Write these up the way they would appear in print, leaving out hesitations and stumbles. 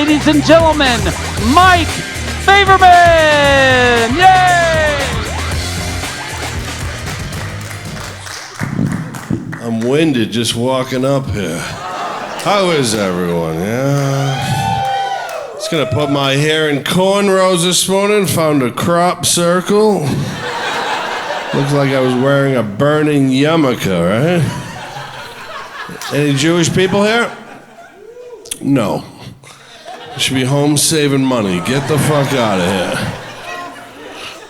ladies and gentlemen, Mike Faverman! Yay! I'm winded just walking up here. How is everyone? Yeah. Just gonna put my hair in cornrows this morning. Found a crop circle. Looks like I was wearing a burning yarmulke, right? Any Jewish people here? No. You should be home saving money. Get the fuck out of here.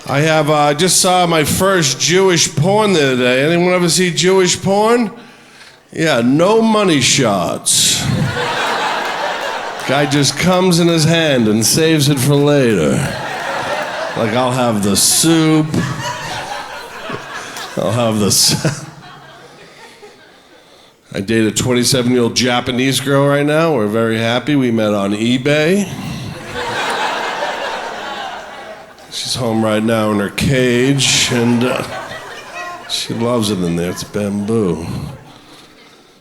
I just saw my first Jewish porn the other day. Anyone ever see Jewish porn? Yeah, no money shots. Guy just comes in his hand and saves it for later. Like, I'll have the soup. I'll have the... I date a 27-year-old Japanese girl right now. We're very happy. We met on eBay. She's home right now in her cage, and she loves it in there. It's bamboo.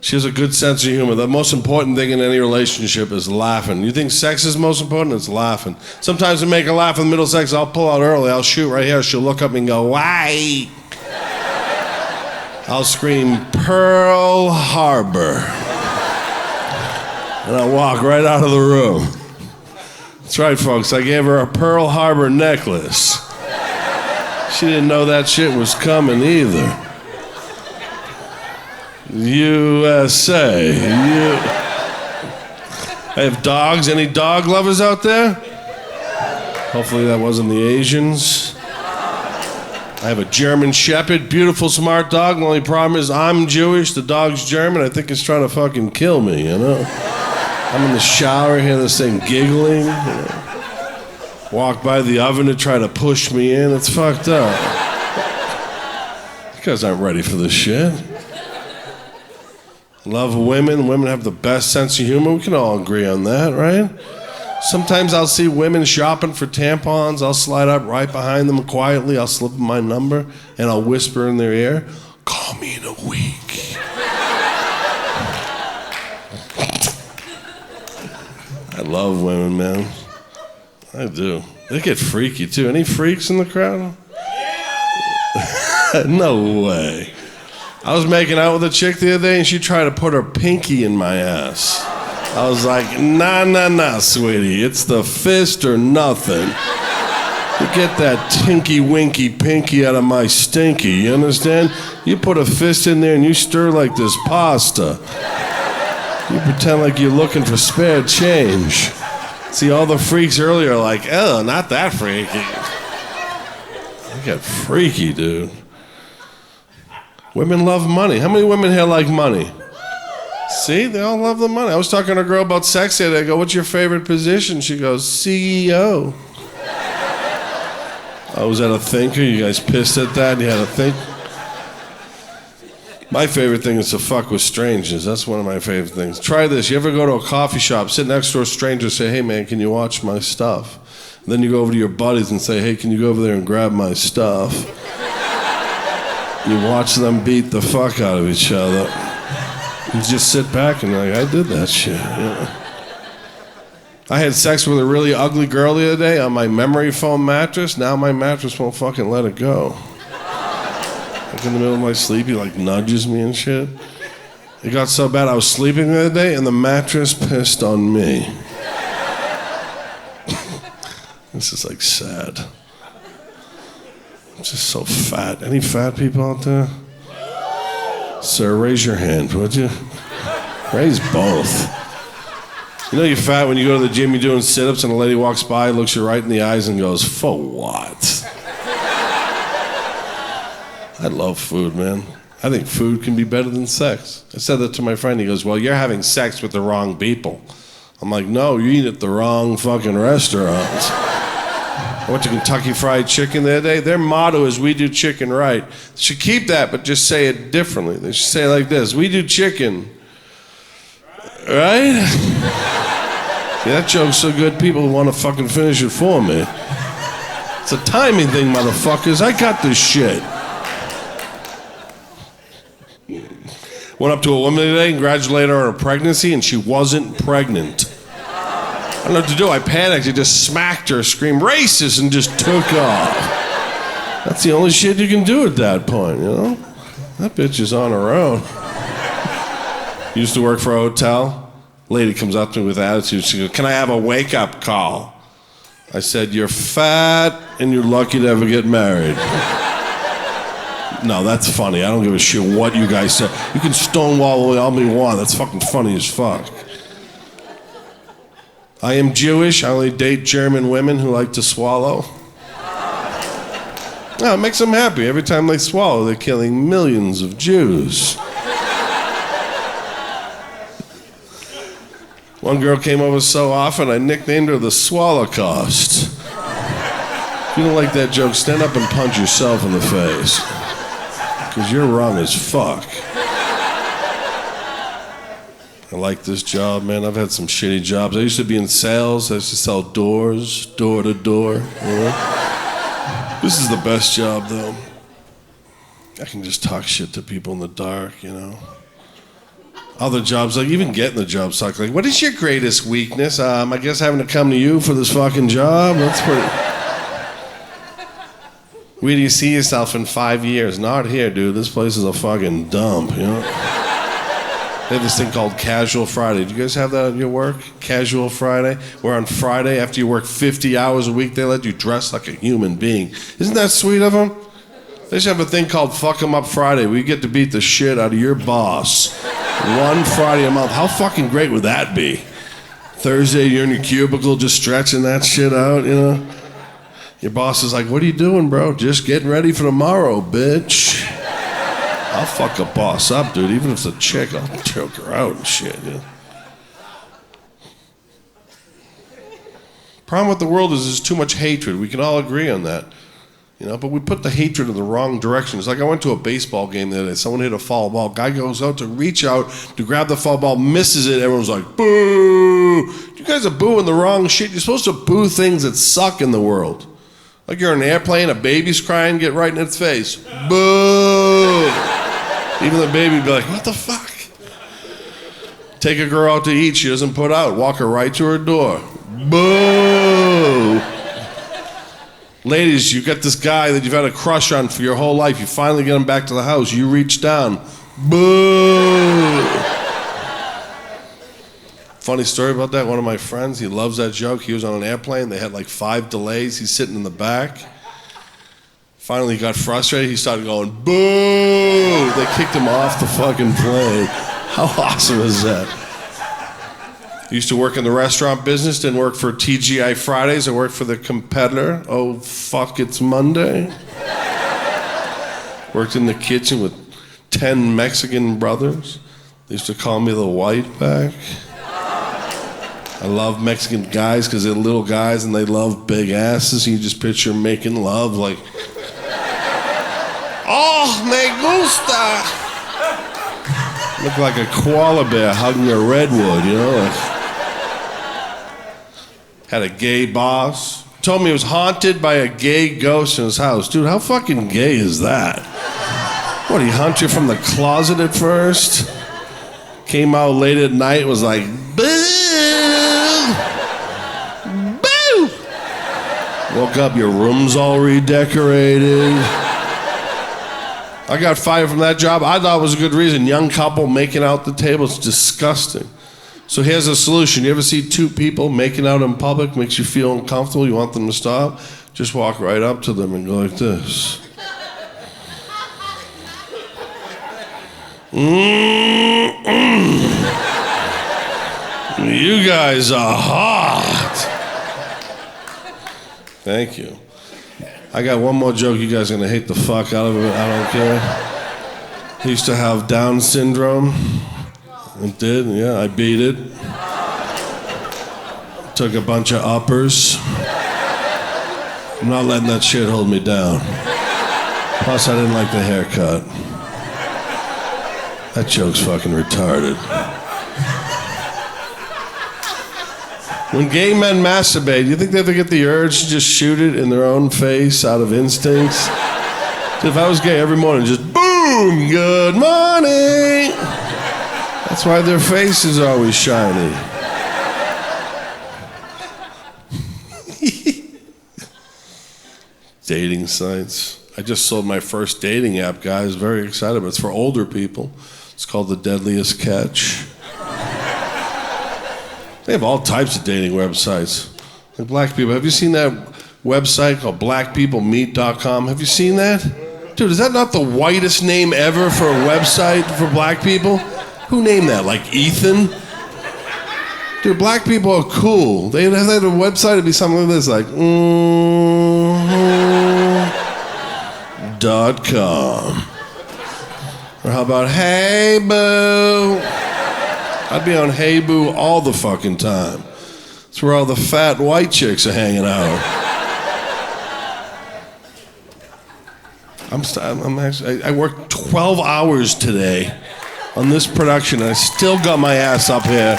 She has a good sense of humor. The most important thing in any relationship is laughing. You think sex is most important? It's laughing. Sometimes to make her laugh in the middle of sex, I'll pull out early. I'll shoot right here. She'll look up and go, "Why?" I'll scream, "Pearl Harbor." And I'll walk right out of the room. That's right, folks. I gave her a Pearl Harbor necklace. She didn't know that shit was coming either. USA. I have dogs. Any dog lovers out there? Hopefully that wasn't the Asians. I have a German Shepherd, beautiful, smart dog. The only problem is I'm Jewish, the dog's German. I think it's trying to fucking kill me, you know? I'm in the shower, hear this thing giggling. You know? Walk by the oven to try to push me in. It's fucked up. You guys aren't ready for this shit. Love women. Women have the best sense of humor. We can all agree on that, right? Sometimes I'll see women shopping for tampons. I'll slide up right behind them quietly. I'll slip them my number, and I'll whisper in their ear, "Call me in a week." I love women, man. I do. They get freaky, too. Any freaks in the crowd? No way. I was making out with a chick the other day, and she tried to put her pinky in my ass. I was like, nah, sweetie. It's the fist or nothing. You get that tinky winky pinky out of my stinky, you understand? You put a fist in there and you stir like this pasta. You pretend like you're looking for spare change. See, all the freaks earlier are like, oh, not that freaky. I got freaky, dude. Women love money. How many women here like money? See, they all love the money. I was talking to a girl about sex the other day. I go, "What's your favorite position?" She goes, "CEO." I was at a thinker. You guys pissed at that? You had a think? My favorite thing is to fuck with strangers. That's one of my favorite things. Try this. You ever go to a coffee shop, sit next to a stranger, say, "Hey, man, can you watch my stuff?" And then you go over to your buddies and say, "Hey, can you go over there and grab my stuff?" You watch them beat the fuck out of each other. You just sit back and like, I did that shit. Yeah. I had sex with a really ugly girl the other day on my memory foam mattress. Now my mattress won't fucking let it go. Like in the middle of my sleep, he like nudges me and shit. It got so bad I was sleeping the other day and the mattress pissed on me. This is like sad. I'm just so fat. Any fat people out there? Sir, raise your hand, would you? Raise both. You know you're fat when you go to the gym, you're doing sit-ups, and a lady walks by, looks you right in the eyes, and goes, "For what?" I love food, man. I think food can be better than sex. I said that to my friend. He goes, "Well, you're having sex with the wrong people." I'm like, "No, you eat at the wrong fucking restaurants." I went to Kentucky Fried Chicken the other day. Their motto is, "We do chicken right." They should keep that, but just say it differently. They should say it like this: "We do chicken right?" See, that joke's so good, people want to fucking finish it for me. It's a timing thing, motherfuckers. I got this shit. Went up to a woman today, congratulated her on her pregnancy, and she wasn't pregnant. don't know what to do. I panicked. I just smacked her, screamed racist, and just took off. That's the only shit you can do at that point, you know? That bitch is on her own. Used to work for a hotel. Lady comes up to me with attitude. She goes, "Can I have a wake-up call?" I said, "You're fat and you're lucky to ever get married." No, that's funny. I don't give a shit what you guys say. You can stonewall all you want. That's fucking funny as fuck. I am Jewish. I only date German women who like to swallow. No, it makes them happy. Every time they swallow, they're killing millions of Jews. One girl came over so often, I nicknamed her the Swallow-Cost. If you don't like that joke, stand up and punch yourself in the face. Because you're wrong as fuck. I like this job, man. I've had some shitty jobs. I used to be in sales. I used to sell doors, door to door. You know? This is the best job, though. I can just talk shit to people in the dark, you know. Other jobs, like even getting the job suck. Like, what is your greatest weakness? I guess having to come to you for this fucking job. That's pretty. Where do you see yourself in 5 years? Not here, dude. This place is a fucking dump, you know? They have this thing called Casual Friday. Do you guys have that at your work? Casual Friday? Where on Friday, after you work 50 hours a week, they let you dress like a human being. Isn't that sweet of them? They should have a thing called Fuck 'em Up Friday, where you get to beat the shit out of your boss. One Friday a month. How fucking great would that be? Thursday, you're in your cubicle just stretching that shit out, you know? Your boss is like, "What are you doing, bro?" "Just getting ready for tomorrow, bitch." I'll fuck a boss up, dude. Even if it's a chick, I'll choke her out and shit, you know? Problem with the world is there's too much hatred. We can all agree on that. You know, but we put the hatred in the wrong direction. It's like I went to a baseball game the other day. Someone hit a foul ball. Guy goes out to reach out to grab the foul ball, misses it. Everyone's like, "Boo!" You guys are booing the wrong shit. You're supposed to boo things that suck in the world. Like you're on an airplane, a baby's crying, get right in its face. Boo! Even the baby would be like, "What the fuck?" Take a girl out to eat. She doesn't put out. Walk her right to her door. Boo! Ladies, you got this guy that you've had a crush on for your whole life. You finally get him back to the house. You reach down. Boo! Funny story about that. One of my friends, he loves that joke. He was on an airplane. They had like 5 delays. He's sitting in the back. Finally, he got frustrated. He started going, "Boo!" They kicked him off the fucking plane. How awesome is that? Used to work in the restaurant business, didn't work for TGI Fridays. I worked for the competitor. Oh, fuck, it's Monday. Worked in the kitchen with 10 Mexican brothers. They used to call me the white back. I love Mexican guys because they're little guys and they love big asses. You just picture making love like, "Oh, me gusta." Look like a koala bear hugging a redwood, you know? Like, had a gay boss. Told me he was haunted by a gay ghost in his house. Dude, how fucking gay is that? What, he hunt you from the closet at first? Came out late at night, was like, "Boo! Boo!" Woke up, your room's all redecorated. I got fired from that job. I thought it was a good reason. Young couple making out the table. It's disgusting. So here's a solution. You ever see 2 people making out in public, makes you feel uncomfortable, you want them to stop? Just walk right up to them and go like this. You guys are hot. Thank you. I got one more joke. You guys are going to hate the fuck out of it. I don't care. I used to have Down syndrome. I did, yeah, I beat it. Took a bunch of uppers. I'm not letting that shit hold me down. Plus, I didn't like the haircut. That joke's fucking retarded. When gay men masturbate, do you think they ever get the urge to just shoot it in their own face out of instincts? If I was gay every morning, just boom, good morning. That's why their face is always shiny. Dating sites. I just sold my first dating app, guys. Very excited, but it's for older people. It's called The Deadliest Catch. They have all types of dating websites. Like black people. Have you seen that website called blackpeoplemeet.com? Have you seen that? Dude, is that not the whitest name ever for a website for black people? Who named that? Like Ethan? Dude, black people are cool. They'd have a website, it'd be something like this, like, .com. Or how about, hey, boo? I'd be on Hey Boo all the fucking time. It's where all the fat white chicks are hanging out. I worked 12 hours today on this production, and I still got my ass up here.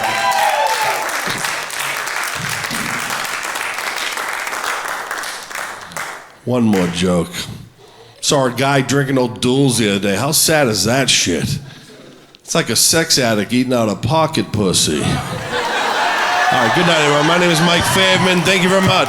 One more joke. Saw a guy drinking old Duels the other day. How sad is that shit? It's like a sex addict eating out a pocket pussy. All right, good night, everyone. My name is Mike Faverman. Thank you very much.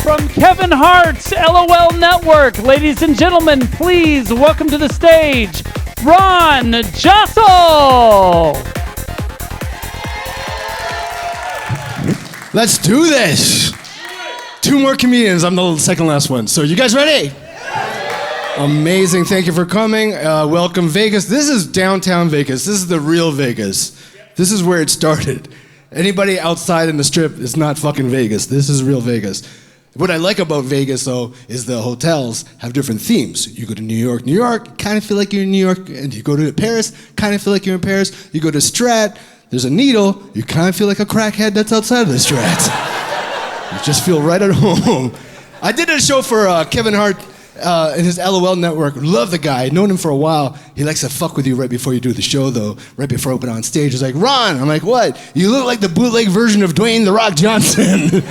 From Kevin Hart's LOL Network, ladies and gentlemen, please welcome to the stage, Ron Josol. Let's do this. 2 more comedians. I'm the second last one. So you guys ready? Amazing. Thank you for coming. Welcome, Vegas. This is downtown Vegas. This is the real Vegas. This is where it started. Anybody outside in the strip is not fucking Vegas. This is real Vegas. What I like about Vegas, though, is the hotels have different themes. You go to New York, kind of feel like you're in New York. And you go to Paris, kind of feel like you're in Paris. You go to Strat, there's a needle, you kind of feel like a crackhead that's outside of the Strat. You just feel right at home. I did a show for Kevin Hart in his LOL Network. Love the guy, known him for a while. He likes to fuck with you right before you do the show, though. Right before I open on stage, he's like, Ron. I'm like, what? You look like the bootleg version of Dwayne "The Rock" Johnson.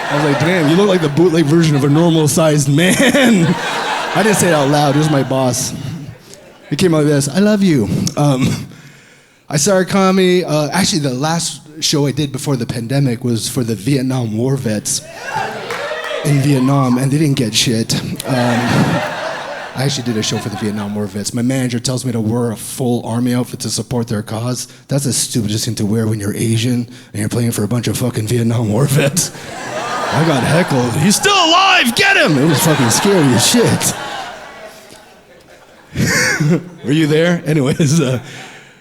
I was like, damn, you look like the bootleg version of a normal-sized man. I didn't say it out loud. It was my boss. He came out like this. I love you. I started comedy. Actually, the last show I did before the pandemic was for the Vietnam War vets in Vietnam, and they didn't get shit. I actually did a show for the Vietnam War vets. My manager tells me to wear a full army outfit to support their cause. That's the stupidest thing to wear when you're Asian and you're playing for a bunch of fucking Vietnam War vets. I got heckled. He's still alive! Get him! It was fucking scary as shit. Were you there? Anyways,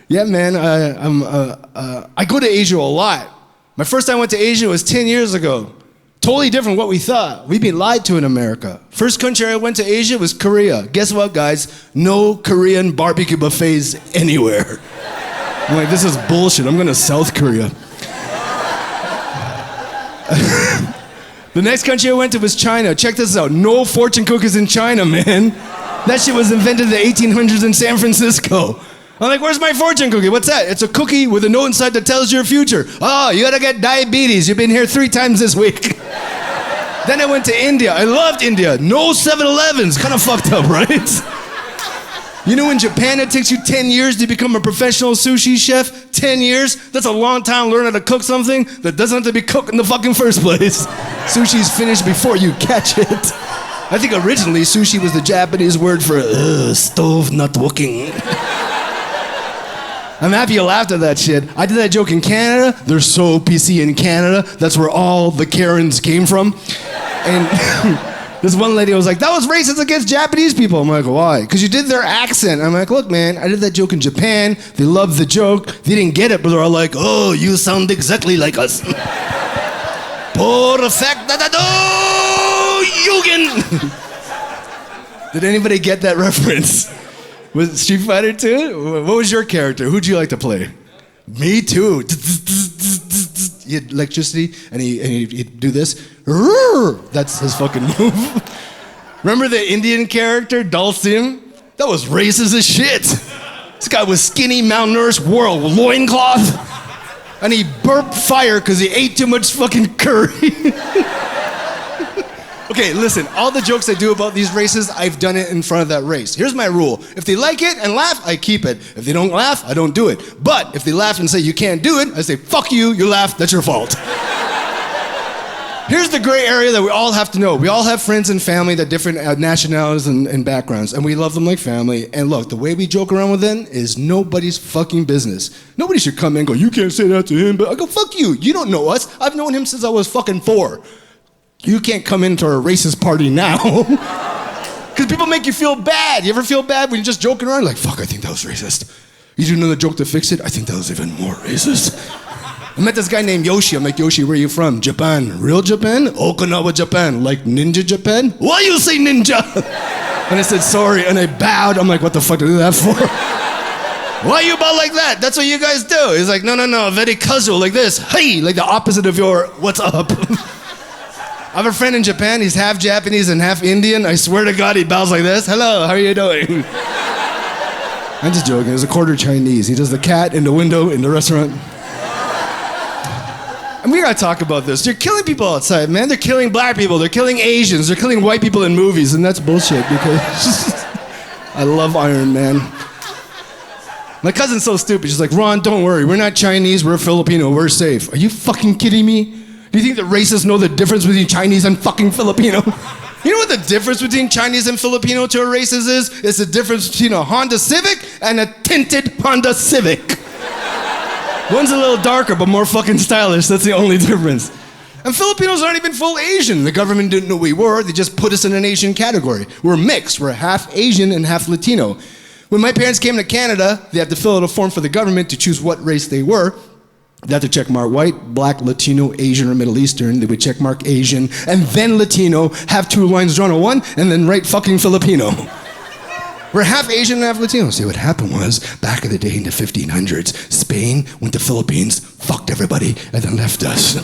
yeah, man, I go to Asia a lot. My first time I went to Asia was 10 years ago. Totally different what we thought. We've been lied to in America. First country I went to Asia was Korea. Guess what, guys? No Korean barbecue buffets anywhere. I'm like, this is bullshit. I'm going to South Korea. The next country I went to was China. Check this out. No fortune cookies in China, man. That shit was invented in the 1800s in San Francisco. I'm like, where's my fortune cookie? What's that? It's a cookie with a note inside that tells your future. Oh, you gotta get diabetes. You've been here 3 times this week. Then I went to India. I loved India. No 7-Elevens. Kind of fucked up, right? You know in Japan it takes you 10 years to become a professional sushi chef? 10 years? That's a long time learning how to cook something that doesn't have to be cooked in the fucking first place. Sushi's finished before you catch it. I think originally sushi was the Japanese word for stove not working. I'm happy you laughed at that shit. I did that joke in Canada. They're so PC in Canada. That's where all the Karens came from. And this one lady was like, that was racist against Japanese people. I'm like, why? Because you did their accent. I'm like, look, man, I did that joke in Japan. They loved the joke. They didn't get it, but they're all like, oh, you sound exactly like us. Perfect. Yugen. Did anybody get that reference? Was it Street Fighter 2? What was your character? Who'd you like to play? Me too. He had electricity, and he'd do this. That's his fucking move. Remember the Indian character, Dalsim? That was racist as shit. This guy was skinny, malnourished, wore a loincloth, and he burped fire because he ate too much fucking curry. Okay, listen, all the jokes I do about these races, I've done it in front of that race. Here's my rule. If they like it and laugh, I keep it. If they don't laugh, I don't do it. But if they laugh and say, you can't do it, I say, fuck you, you laugh, that's your fault. Here's the gray area that we all have to know. We all have friends and family that different nationalities and backgrounds, and we love them like family. And look, the way we joke around with them is nobody's fucking business. Nobody should come in and go, you can't say that to him, but I go, fuck you, you don't know us. I've known him since I was fucking 4. You can't come into our racist party now. Because people make you feel bad. You ever feel bad when you're just joking around? Like, fuck, I think that was racist. You do another joke to fix it? I think that was even more racist. I met this guy named Yoshi. I'm like, Yoshi, where are you from? Japan. Real Japan? Okinawa, Japan. Like Ninja Japan? Why you say ninja? And I said, sorry, and I bowed. I'm like, what the fuck did I do that for? Why you bow like that? That's what you guys do. He's like, no, very casual, like this. Hey, like the opposite of your what's up. I have a friend in Japan. He's half Japanese and half Indian. I swear to God, he bows like this. Hello, how are you doing? I'm just joking. He's a quarter Chinese. He does the cat in the window in the restaurant. And we gotta talk about this. They're killing people outside, man. They're killing black people. They're killing Asians. They're killing white people in movies, and that's bullshit because I love Iron Man. My cousin's so stupid. She's like, Ron, don't worry. We're not Chinese. We're Filipino. We're safe. Are you fucking kidding me? Do you think the racists know the difference between Chinese and fucking Filipino? You know what the difference between Chinese and Filipino to a racist is? It's the difference between a Honda Civic and a tinted Honda Civic. One's a little darker, but more fucking stylish. That's the only difference. And Filipinos aren't even full Asian. The government didn't know we were. They just put us in an Asian category. We're mixed. We're half Asian and half Latino. When my parents came to Canada, they had to fill out a form for the government to choose what race they were. They had to check mark white, black, Latino, Asian, or Middle Eastern. They would check mark Asian, and then Latino, have 2 lines drawn on one, and then write fucking Filipino. We're half Asian and half Latino. See, what happened was, back in the day in the 1500s, Spain went to Philippines, fucked everybody, and then left us.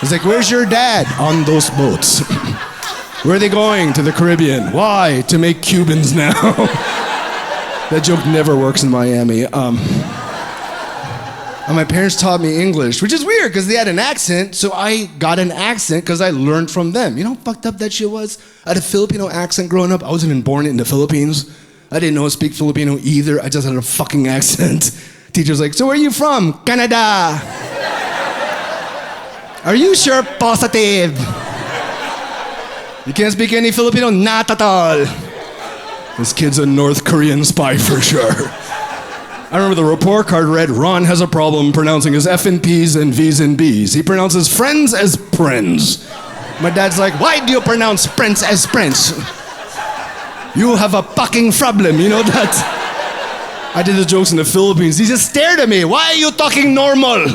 It's like, where's your dad? On those boats. Where are they going? To the Caribbean. Why? To make Cubans now. That joke never works in Miami. And my parents taught me English, which is weird because they had an accent, so I got an accent because I learned from them. You know how fucked up that shit was? I had a Filipino accent growing up. I wasn't even born in the Philippines. I didn't know how to speak Filipino either. I just had a fucking accent. Teacher's like, so where are you from? Canada. Are you sure positive? You can't speak any Filipino? Not at all. This kid's a North Korean spy for sure. I remember the report card read, Ron has a problem pronouncing his F and P's and V's and B's. He pronounces friends as friends. My dad's like, why do you pronounce friends as friends? You have a fucking problem, you know that? I did the jokes in the Philippines. He just stared at me. Why are you talking normal?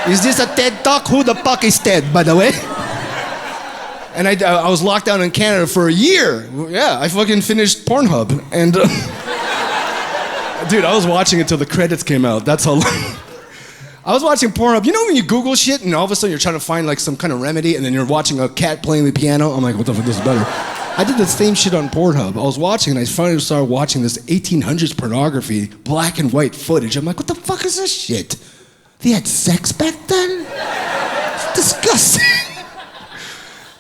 Is this a TED Talk? Who the fuck is TED, by the way? And I was locked down in Canada for a year. Yeah, I fucking finished Pornhub. And... dude, I was watching it till the credits came out. That's how long. I was watching Pornhub. You know when you Google shit and all of a sudden you're trying to find like some kind of remedy and then you're watching a cat playing the piano? I'm like, what the fuck, this is better. I did the same shit on Pornhub. I was watching and I finally started watching this 1800s pornography, black and white footage. I'm like, what the fuck is this shit? They had sex back then? It's disgusting.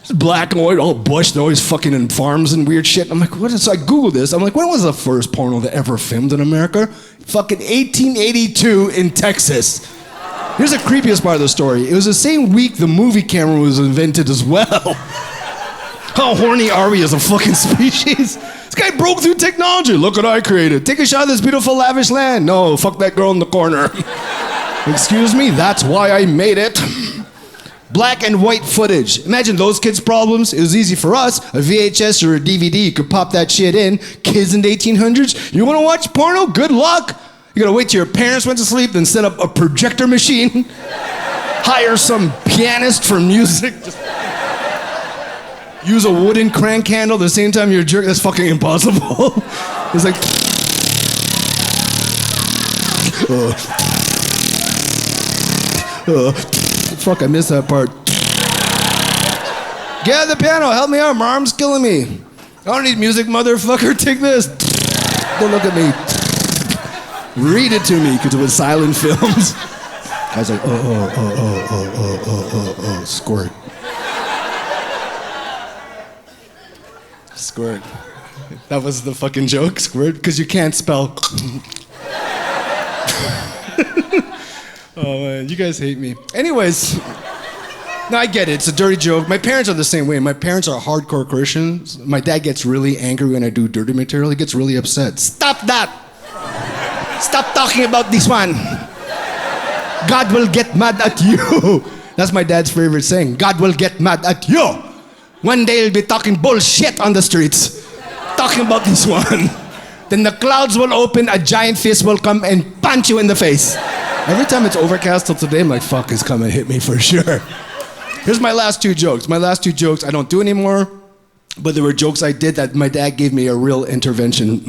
It's black and white, all bush. They're always fucking in farms and weird shit. I'm like, what is... So I Googled this. I'm like, when was the first porno that ever filmed in America? Fucking 1882 in Texas. Here's the creepiest part of the story. It was the same week the movie camera was invented as well. How horny are we as a fucking species? This guy broke through technology. Look what I created. Take a shot of this beautiful lavish land. No, fuck that girl in the corner. Excuse me, that's why I made it. Black and white footage. Imagine those kids' problems. It was easy for us. A VHS or a DVD, you could pop that shit in. Kids in the 1800s, you want to watch porno? Good luck. You gotta wait till your parents went to sleep, then set up a projector machine. Hire some pianist for music. Just use a wooden crank handle at the same time you're jerking. That's fucking impossible. It's like... fuck, I missed that part. Get the piano, help me out, my arm's killing me. I don't need music, motherfucker, take this. Don't look at me. Read it to me, because it was silent films. I was like, oh, squirt. Squirt. That was the fucking joke, squirt, because you can't spell. Oh man, you guys hate me. Anyways, no, I get it. It's a dirty joke. My parents are the same way. My parents are hardcore Christians. My dad gets really angry when I do dirty material. He gets really upset. Stop that! Stop talking about this one. God will get mad at you. That's my dad's favorite saying. God will get mad at you. One day he'll be talking bullshit on the streets. Talking about this one. Then the clouds will open, a giant fist will come and punch you in the face. Every time it's overcast till today, I'm like, fuck, it's coming to hit me for sure. Here's my last two jokes. My last two jokes I don't do anymore, but there were jokes I did that my dad gave me a real intervention.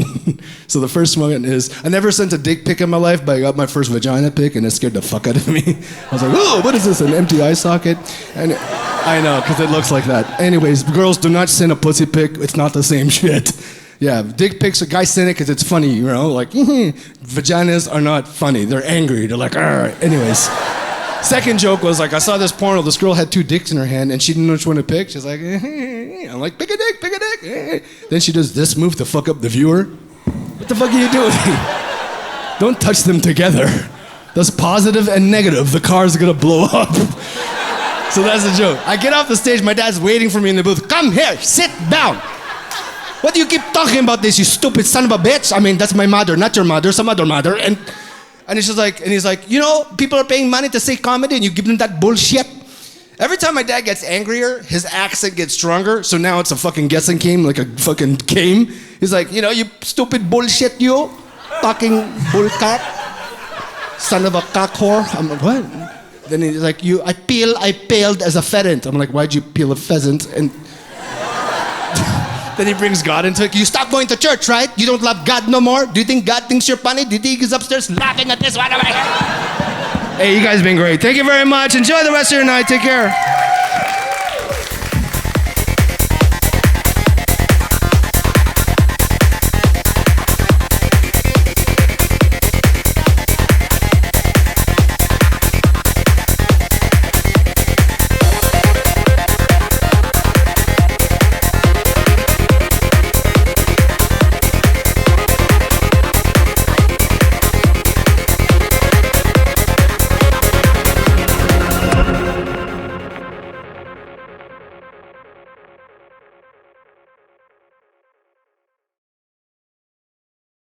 So the first one is, I never sent a dick pic in my life, but I got my first vagina pic and it scared the fuck out of me. I was like, oh, what is this, an empty eye socket? And I know, because it looks like that. Anyways, girls, do not send a pussy pic. It's not the same shit. Yeah, dick pics, a guy send it because it's funny, you know? Like, vaginas are not funny. They're angry. They're like, alright. Anyways. Second joke was like, I saw this porno, this girl had two dicks in her hand and she didn't know which one to pick. She's like, I'm like, pick a dick, pick a dick. Then she does this move to fuck up the viewer. What the fuck are you doing? Don't touch them together. That's positive and negative. The car's gonna blow up. So that's the joke. I get off the stage, my dad's waiting for me in the booth. Come here, sit down. What do you keep talking about this, you stupid son of a bitch? I mean, that's my mother, not your mother, some other mother. And he's like, you know, people are paying money to say comedy and you give them that bullshit. Every time my dad gets angrier, his accent gets stronger. So now it's a fucking guessing game, like a fucking game. He's like, you know, you stupid bullshit, you talking bullcat, son of a cock whore. I'm like, what? Then he's like, I paled as a pheasant. I'm like, why'd you peel a pheasant? And then he brings God into it. You stop going to church, right? You don't love God no more? Do you think God thinks you're funny? Do you think he's upstairs laughing at this one? Hey, you guys have been great. Thank you very much. Enjoy the rest of your night. Take care.